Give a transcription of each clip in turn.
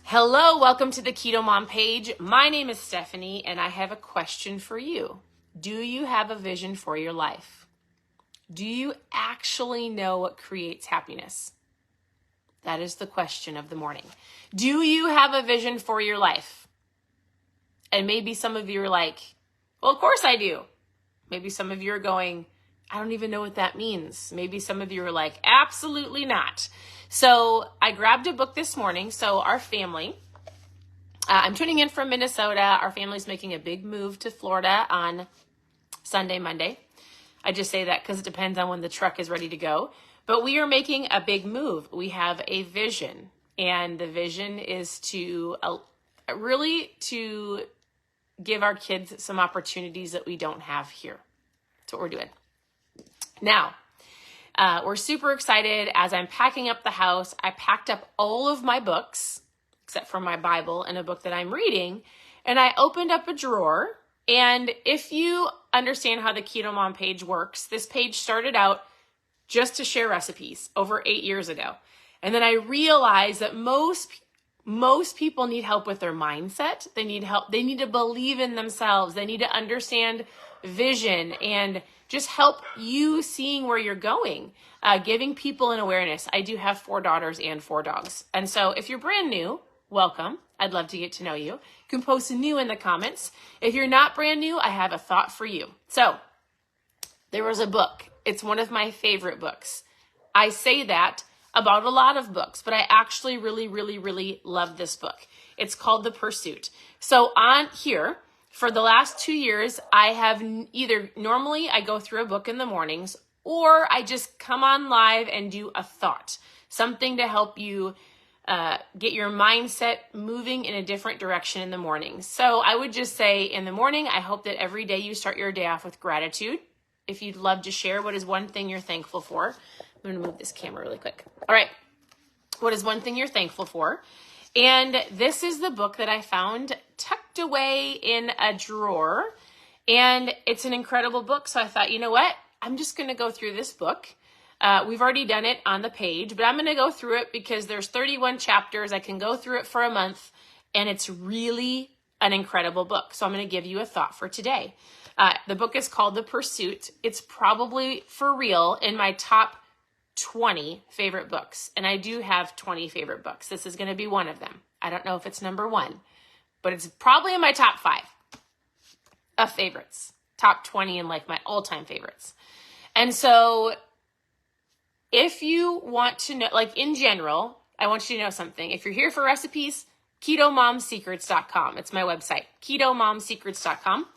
Hello, welcome to the KetoMom page. My name is Stephanie, and I have a question for you. Do you have a vision for your life? Do you actually know what creates happiness? That is the question of the morning. Do you have a vision for your life? And maybe some of you are like, well, of course I do. Maybe some of you are going, I don't even know what that means. Maybe some of you are like, absolutely not. So I grabbed a book this morning. So our family, I'm tuning in from Minnesota. Our family's making a big move to Florida on Sunday, Monday. I just say that because it depends on when the truck is ready to go. But we are making a big move. We have a vision. And the vision is to really to give our kids some opportunities that we don't have here. That's what we're doing. Now, we're super excited. As I'm packing up the house, I packed up all of my books, except for my Bible and a book that I'm reading, and I opened up a drawer. And if you understand how the KetoMom page works, this page started out just to share recipes over 8 years ago. And then I realized that most people need help with their mindset. They need help. They need to believe in themselves. They need to understand vision and just help you seeing where you're going, giving people an awareness. I do have 4 daughters and 4 dogs. And so if you're brand new, welcome. I'd love to get to know you. You can post new in the comments. If you're not brand new, I have a thought for you. So there was a book. It's one of my favorite books. I say that about a lot of books, but I actually really love this book. It's called The Pursuit. So on here, for the last 2 years, I have either normally I go through a book in the mornings, or I just come on live and do a thought, something to help you get your mindset moving in a different direction in the morning. So I would just say in the morning, I hope that every day you start your day off with gratitude. If you'd love to share, what is one thing you're thankful for? I'm going to move this camera really quick. All right. What is one thing you're thankful for? And this is the book that I found tucked away in a drawer. And it's an incredible book. So I thought, you know what? I'm just going to go through this book. We've already done it on the page, but I'm going to go through it because there's 31 chapters. I can go through it for a month, and it's really an incredible book. So I'm going to give you a thought for today. The book is called The Pursuit. It's probably for real in my top 20 favorite books. And I do have 20 favorite books. This is going to be one of them. I don't know if it's number 1, but it's probably in my top 5 of favorites. Top 20 and like my all-time favorites. And so if you want to know, like in general, I want you to know something. If you're here for recipes, KetoMomSecrets.com. It's my website, KetoMomSecrets.com.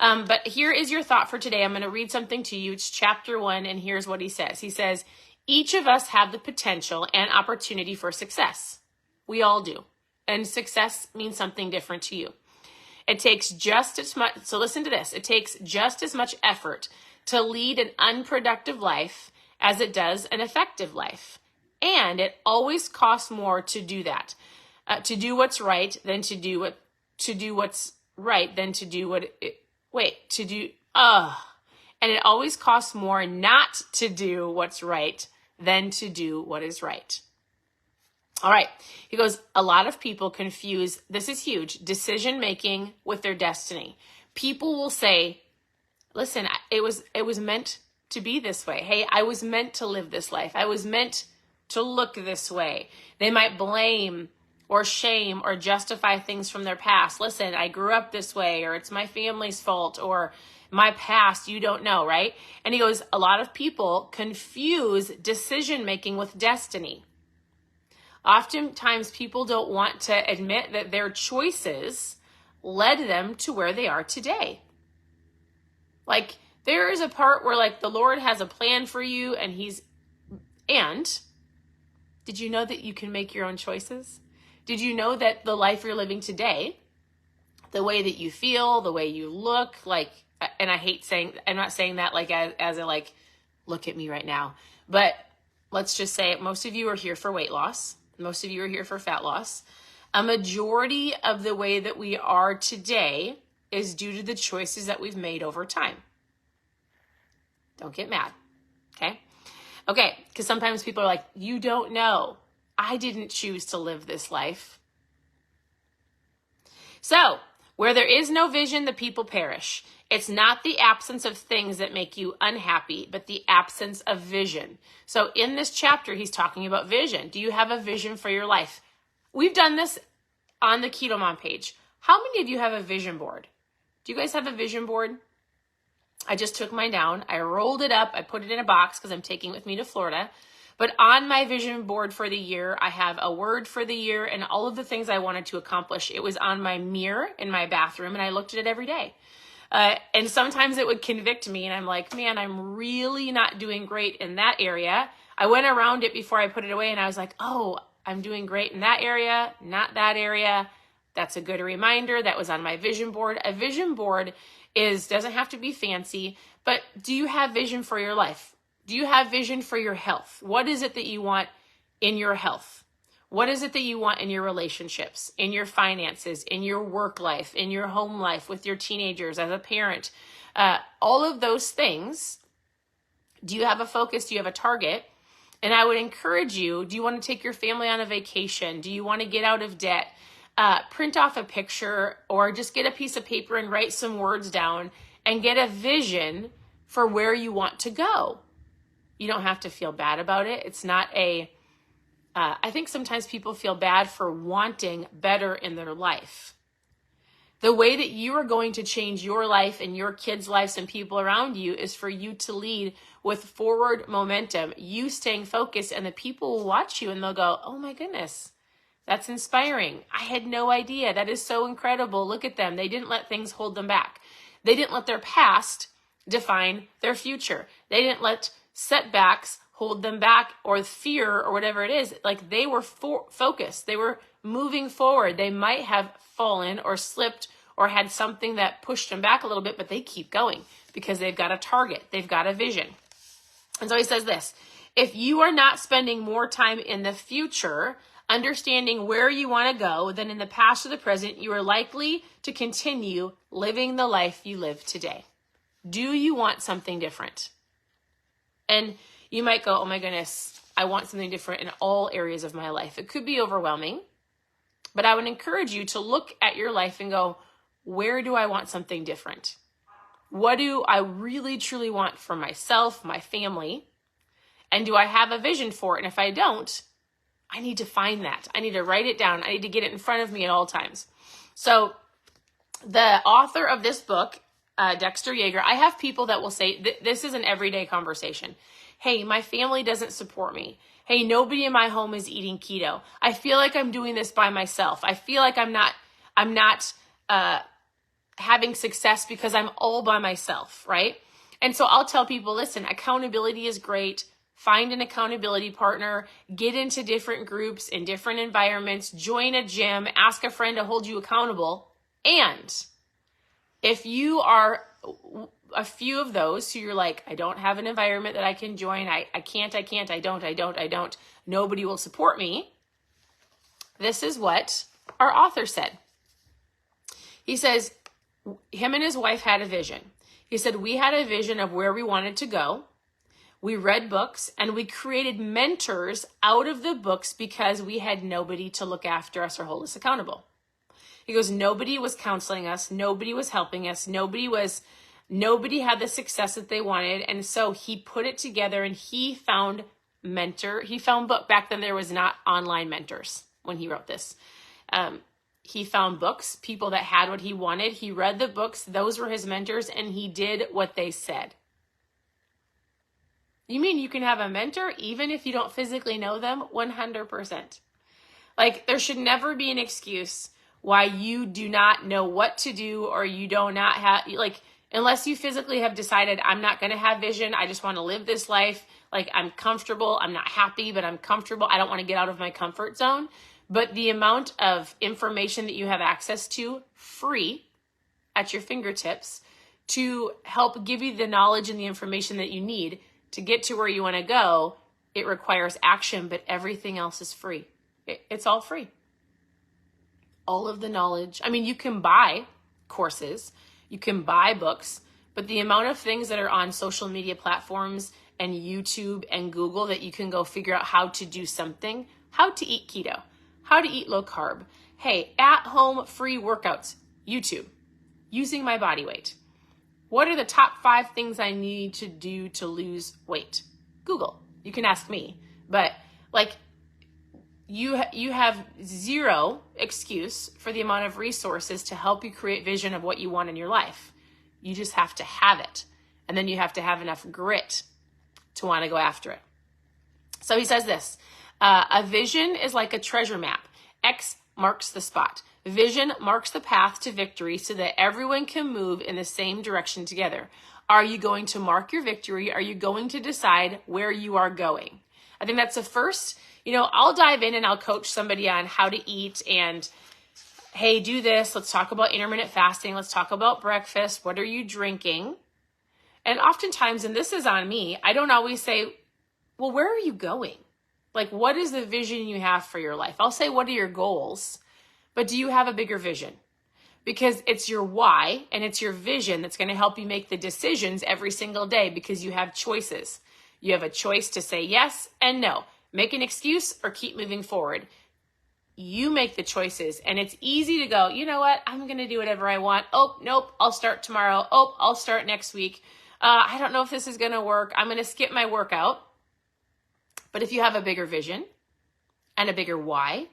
But here is your thought for today. I'm going to read something to you. It's chapter 1, and here's what he says. He says, each of us have the potential and opportunity for success. We all do. And success means something different to you. It takes just as much, so listen to this. It takes just as much effort to lead an unproductive life as it does an effective life. And it always costs more to do that. To do what's right than to do what's right than to do what it, and it always costs more not to do what's right than to do what is right. All right. He goes, a lot of people confuse, this is huge, decision making with their destiny. People will say, listen, it was meant to be this way. Hey, I was meant to live this life. I was meant to look this way. They might blame or shame or justify things from their past. Listen, I grew up this way, or it's my family's fault, or my past, you don't know, right? And he goes, a lot of people confuse decision-making with destiny. Oftentimes, people don't want to admit that their choices led them to where they are today. Like, there is a part where, like, the Lord has a plan for you, and did you know that you can make your own choices? Did you know that the life you're living today, the way that you feel, the way you look, like, and I hate saying, I'm not saying that like as a like, look at me right now, but let's just say most of you are here for weight loss. Most of you are here for fat loss. A majority of the way that we are today is due to the choices that we've made over time. Don't get mad, okay? Okay, because sometimes people are like, you don't know. I didn't choose to live this life. So, where there is no vision, the people perish. It's not the absence of things that make you unhappy, but the absence of vision. So in this chapter, he's talking about vision. Do you have a vision for your life? We've done this on the KetoMom page. How many of you have a vision board? Do you guys have a vision board? I just took mine down. I rolled it up. I put it in a box because I'm taking it with me to Florida. But on my vision board for the year, I have a word for the year and all of the things I wanted to accomplish. It was on my mirror in my bathroom, and I looked at it every day. And sometimes it would convict me, and I'm like, man, I'm really not doing great in that area. I went around it before I put it away, and I was like, oh, I'm doing great in that area, not that area. That's a good reminder. That was on my vision board. A vision board doesn't have to be fancy, but do you have vision for your life? Do you have vision for your health? What is it that you want in your health? What is it that you want in your relationships, in your finances, in your work life, in your home life, with your teenagers, as a parent? All of those things. Do you have a focus? Do you have a target? And I would encourage you, do you want to take your family on a vacation? Do you want to get out of debt? Print off a picture or just get a piece of paper and write some words down and get a vision for where you want to go. You don't have to feel bad about it. It's not I think sometimes people feel bad for wanting better in their life. The way that you are going to change your life and your kids' lives and people around you is for you to lead with forward momentum, you staying focused, and the people will watch you and they'll go, oh my goodness, that's inspiring. I had no idea. That is so incredible. Look at them. They didn't let things hold them back. They didn't let their past define their future. They didn't let setbacks hold them back, or fear, or whatever it is. Like, they were focused. They were moving forward. They might have fallen or slipped or had something that pushed them back a little bit, but they keep going because they've got a target. They've got a vision. And so he says this: if you are not spending more time in the future understanding where you want to go than in the past or the present, you are likely to continue living the life you live today. Do you want something different? And you might go, oh my goodness, I want something different in all areas of my life. It could be overwhelming, but I would encourage you to look at your life and go, where do I want something different? What do I really, truly want for myself, my family? And do I have a vision for it? And if I don't, I need to find that. I need to write it down. I need to get it in front of me at all times. So the author of this book, Dexter Yeager, I have people that will say, this is an everyday conversation. Hey, my family doesn't support me. Hey, nobody in my home is eating keto. I feel like I'm doing this by myself. I feel like I'm not having success because I'm all by myself, right? And so I'll tell people, listen, accountability is great. Find an accountability partner, get into different groups in different environments, join a gym, ask a friend to hold you accountable. And if you are a few of those who you're like, I don't have an environment that I can join, I can't, I don't, nobody will support me. This is what our author said. He says, him and his wife had a vision. He said, we had a vision of where we wanted to go. We read books and we created mentors out of the books because we had nobody to look after us or hold us accountable. He goes, nobody was counseling us. Nobody was helping us. Nobody had the success that they wanted. And so he put it together and he found book. Back then there was not online mentors when he wrote this. He found books, people that had what he wanted. He read the books. Those were his mentors and he did what they said. You mean you can have a mentor even if you don't physically know them? 100%. Like, there should never be an excuse why you do not know what to do or you do not have, like, unless you physically have decided, I'm not going to have vision. I just want to live this life. Like, I'm comfortable. I'm not happy, but I'm comfortable. I don't want to get out of my comfort zone. But the amount of information that you have access to free at your fingertips to help give you the knowledge and the information that you need to get to where you want to go, it requires action, but everything else is free. It's all free. All of the knowledge. I mean, you can buy courses, you can buy books, but the amount of things that are on social media platforms and YouTube and Google that you can go figure out how to do something, how to eat keto, how to eat low carb. Hey, at home free workouts, YouTube, using my body weight. What are the top 5 things I need to do to lose weight? Google. You can ask me, but like you have zero excuse for the amount of resources to help you create vision of what you want in your life. You just have to have it. And then you have to have enough grit to want to go after it. So he says this, a vision is like a treasure map. X marks the spot. Vision marks the path to victory so that everyone can move in the same direction together. Are you going to mark your victory? Are you going to decide where you are going? I think that's the first, I'll dive in and I'll coach somebody on how to eat and, hey, do this. Let's talk about intermittent fasting. Let's talk about breakfast. What are you drinking? And oftentimes, and this is on me, I don't always say, well, where are you going? Like, what is the vision you have for your life? I'll say, what are your goals? But do you have a bigger vision? Because it's your why and it's your vision that's going to help you make the decisions every single day because you have choices. You have a choice to say yes and no, make an excuse or keep moving forward. You make the choices and it's easy to go, you know what? I'm going to do whatever I want. Oh, nope. I'll start tomorrow. Oh, I'll start next week. I don't know if this is going to work. I'm going to skip my workout. But if you have a bigger vision and a bigger why,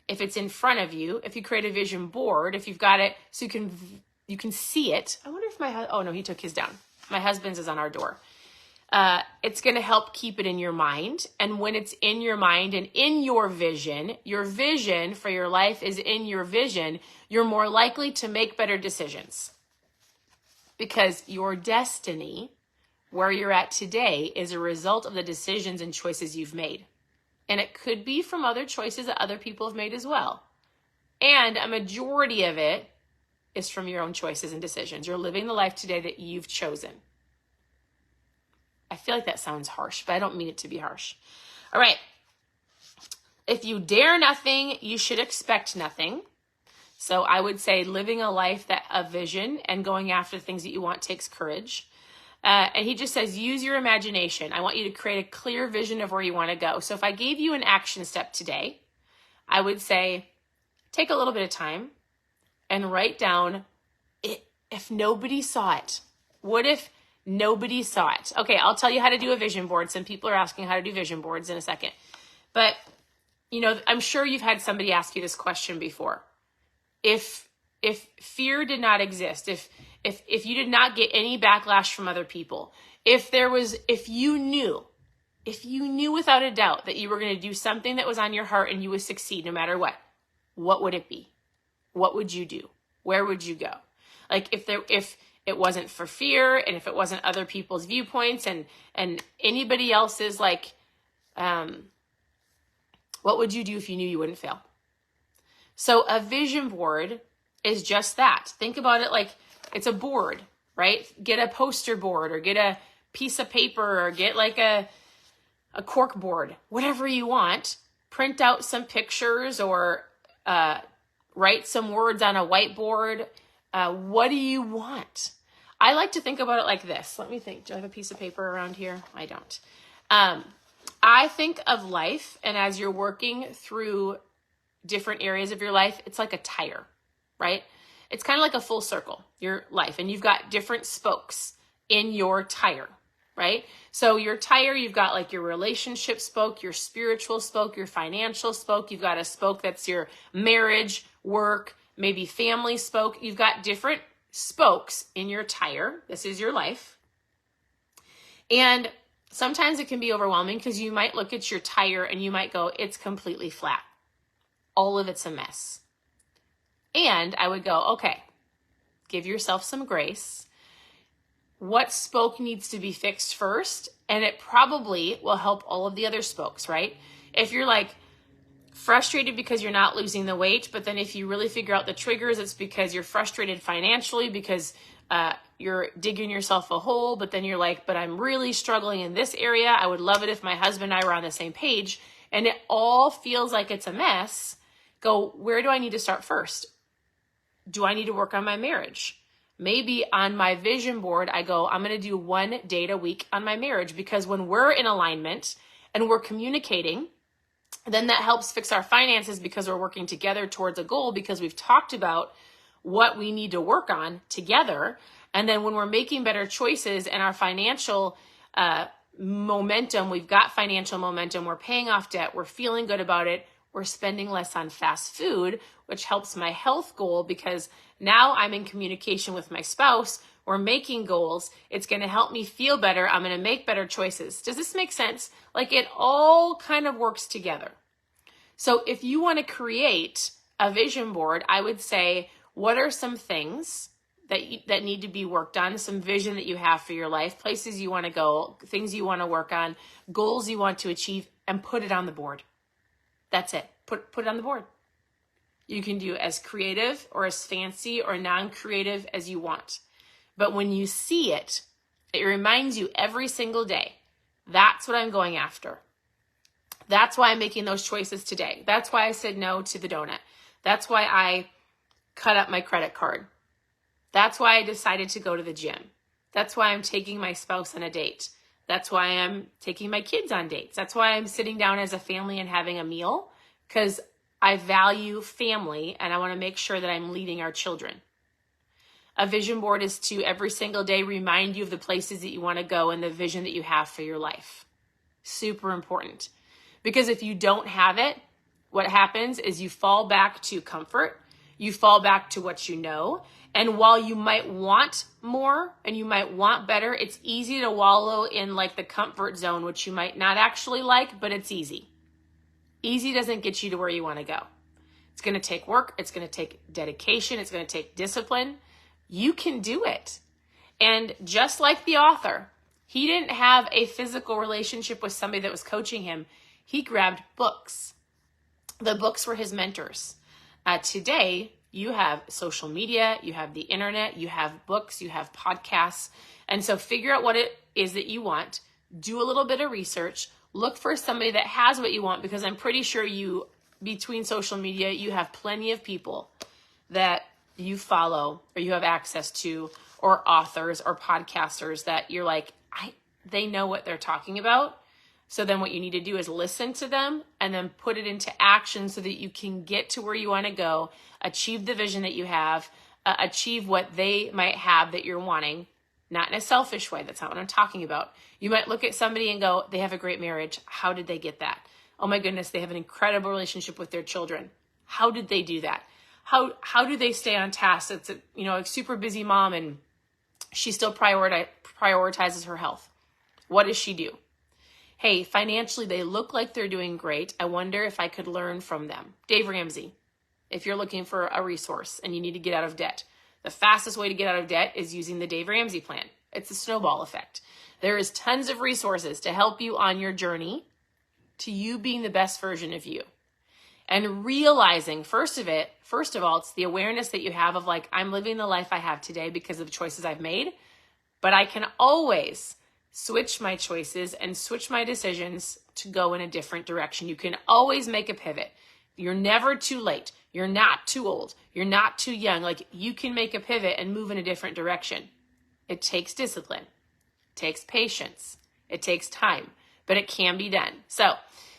if it's in front of you, if you create a vision board, if you've got it so you can see it. I wonder if oh no, he took his down. My husband's is on our door. It's going to help keep it in your mind. And when it's in your mind and in your vision for your life is in your vision, you're more likely to make better decisions. Because your destiny, where you're at today, is a result of the decisions and choices you've made. And it could be from other choices that other people have made as well. And a majority of it is from your own choices and decisions. You're living the life today that you've chosen. I feel like that sounds harsh, but I don't mean it to be harsh. All right. If you dare nothing, you should expect nothing. So I would say living a life that a vision and going after things that you want takes courage. And he just says, use your imagination. I want you to create a clear vision of where you want to go. So if I gave you an action step today, I would say, take a little bit of time and write down if nobody saw it. What if nobody saw it? Okay, I'll tell you how to do a vision board. Some people are asking how to do vision boards in a second. But, I'm sure you've had somebody ask you this question before. If fear did not exist, if you did not get any backlash from other people, if you knew without a doubt that you were going to do something that was on your heart and you would succeed no matter what would it be? What would you do? Where would you go? Like if it wasn't for fear and if it wasn't other people's viewpoints and anybody else's, like, what would you do if you knew you wouldn't fail? So a vision board is just that. Think about it like it's a board, right? Get a poster board or get a piece of paper or get like a cork board, whatever you want. Print out some pictures or write some words on a whiteboard. What do you want? I like to think about it like this. Let me think. Do I have a piece of paper around here? I don't. I think of life, and as you're working through different areas of your life, it's like a tire, right? It's kind of like a full circle, your life, and you've got different spokes in your tire, right? So your tire, you've got like your relationship spoke, your spiritual spoke, your financial spoke. You've got a spoke that's your marriage, work, maybe family spoke. You've got different spokes in your tire. This is your life. And sometimes it can be overwhelming because you might look at your tire and you might go, it's completely flat. All of it's a mess. And I would go, okay, give yourself some grace. What spoke needs to be fixed first? And it probably will help all of the other spokes, right? If you're like frustrated because you're not losing the weight, but then if you really figure out the triggers, it's because you're frustrated financially because you're digging yourself a hole, but then you're like, but I'm really struggling in this area. I would love it if my husband and I were on the same page. And it all feels like it's a mess. Go, where do I need to start first? Do I need to work on my marriage? Maybe on my vision board, I go, I'm going to do 1 date a week on my marriage, because when we're in alignment and we're communicating Then that helps fix our finances because we're working together towards a goal because we've talked about what we need to work on together. And then when we're making better choices and our financial momentum, we've got financial momentum, we're paying off debt, we're feeling good about it, we're spending less on fast food, which helps my health goal because now I'm in communication with my spouse, we're making goals, it's going to help me feel better, I'm going to make better choices. Does this make sense? Like it all kind of works together. So if you want to create a vision board, I would say, what are some things that need to be worked on, some vision that you have for your life, places you want to go, things you want to work on, goals you want to achieve, and put it on the board. That's it. Put it on the board. You can do as creative or as fancy or non-creative as you want. But when you see it, it reminds you every single day, that's what I'm going after. That's why I'm making those choices today. That's why I said no to the donut. That's why I cut up my credit card. That's why I decided to go to the gym. That's why I'm taking my spouse on a date. That's why I'm taking my kids on dates. That's why I'm sitting down as a family and having a meal, because I value family and I want to make sure that I'm leading our children. A vision board is to every single day remind you of the places that you want to go and the vision that you have for your life. Super important. Because if you don't have it, what happens is you fall back to comfort. You fall back to what you know. And while you might want more and you might want better, it's easy to wallow in like the comfort zone, which you might not actually like, but it's easy. Easy doesn't get you to where you want to go. It's going to take work. It's going to take dedication. It's going to take discipline. You can do it. And just like the author, he didn't have a physical relationship with somebody that was coaching him. He grabbed books. The books were his mentors. Today, you have social media, you have the internet, you have books, you have podcasts. And so figure out what it is that you want. Do a little bit of research. Look for somebody that has what you want, because I'm pretty sure you, between social media, you have plenty of people that you follow or you have access to, or authors or podcasters that you're like, they know what they're talking about. So then what you need to do is listen to them and then put it into action so that you can get to where you want to go, achieve the vision that you have, achieve what they might have that you're wanting, not in a selfish way. That's not what I'm talking about. You might look at somebody and go, they have a great marriage. How did they get that? Oh my goodness, they have an incredible relationship with their children. How did they do that? How do they stay on task? It's a super busy mom and she still prioritizes her health. What does she do? Hey, financially, they look like they're doing great. I wonder if I could learn from them. Dave Ramsey, if you're looking for a resource and you need to get out of debt, the fastest way to get out of debt is using the Dave Ramsey plan. It's a snowball effect. There is tons of resources to help you on your journey to you being the best version of you. And realizing, first of all, it's the awareness that you have of like, I'm living the life I have today because of the choices I've made, but I can always switch my choices and switch my decisions to go in a different direction. You can always make a pivot. You're never too late. You're not too old. You're not too young. Like, you can make a pivot and move in a different direction. It takes discipline. It takes patience. It takes time, but it can be done. So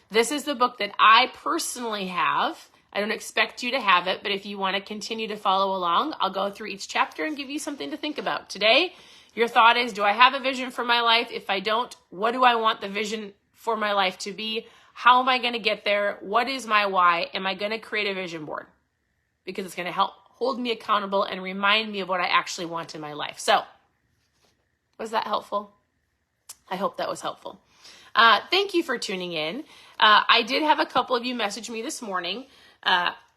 this is the book that I personally have. I don't expect you to have it, but if you want to continue to follow along, I'll go through each chapter and give you something to think about. Today, your thought is, do I have a vision for my life? If I don't, what do I want the vision for my life to be? How am I going to get there? What is my why? Am I going to create a vision board? Because it's going to help hold me accountable and remind me of what I actually want in my life. So, was that helpful? I hope that was helpful. Thank you for tuning in. I did have a couple of you message me this morning,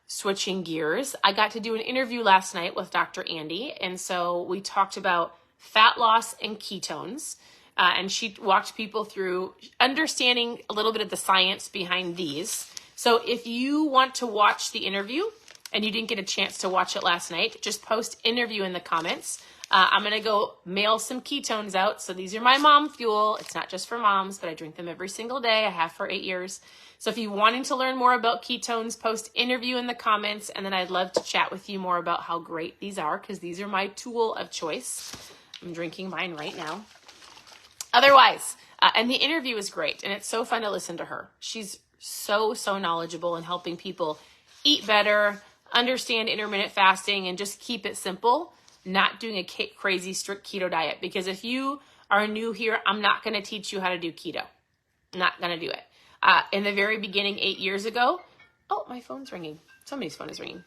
switching gears. I got to do an interview last night with Dr. Andy, and so we talked about fat loss and ketones, and she walked people through understanding a little bit of the science behind these. So if you want to watch the interview and you didn't get a chance to watch it last night, just post interview in the comments. I'm going to go mail some ketones out. So these are my mom fuel. It's not just for moms, but I drink them every single day. I have for 8 years. So if you're wanting to learn more about ketones, post interview in the comments, and then I'd love to chat with you more about how great these are, because these are my tool of choice. I'm drinking mine right now. Otherwise, and the interview is great, and it's so fun to listen to her. She's so knowledgeable in helping people eat better, understand intermittent fasting, and just keep it simple, not doing a crazy strict keto diet. Because if you are new here, I'm not going to teach you how to do keto. I'm not going to do it. In the very beginning, 8 years ago, oh, my phone's ringing. Somebody's phone is ringing.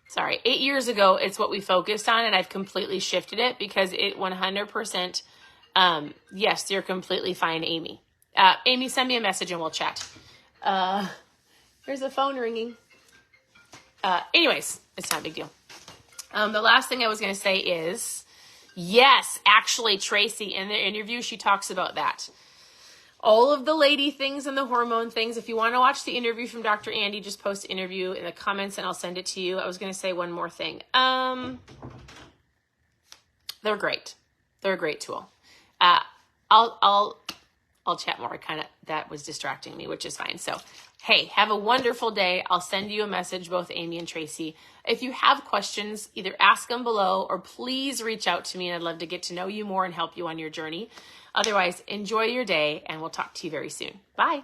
Sorry. 8 years ago, it's what we focused on, and I've completely shifted it because it 100%, yes, you're completely fine, Amy. Amy, send me a message and we'll chat. There's a phone ringing. Anyways, it's not a big deal. The last thing I was going to say is, yes, actually, Tracy, in the interview, she talks about that. All of the lady things and the hormone things. If you want to watch the interview from Dr. Andy, just post the interview in the comments and I'll send it to you. I was going to say one more thing. They're great. They're a great tool. I'll chat more. That was distracting me, which is fine. So, hey, have a wonderful day. I'll send you a message, both Amy and Tracy. If you have questions, either ask them below or please reach out to me, and I'd love to get to know you more and help you on your journey. Otherwise, enjoy your day, and we'll talk to you very soon. Bye.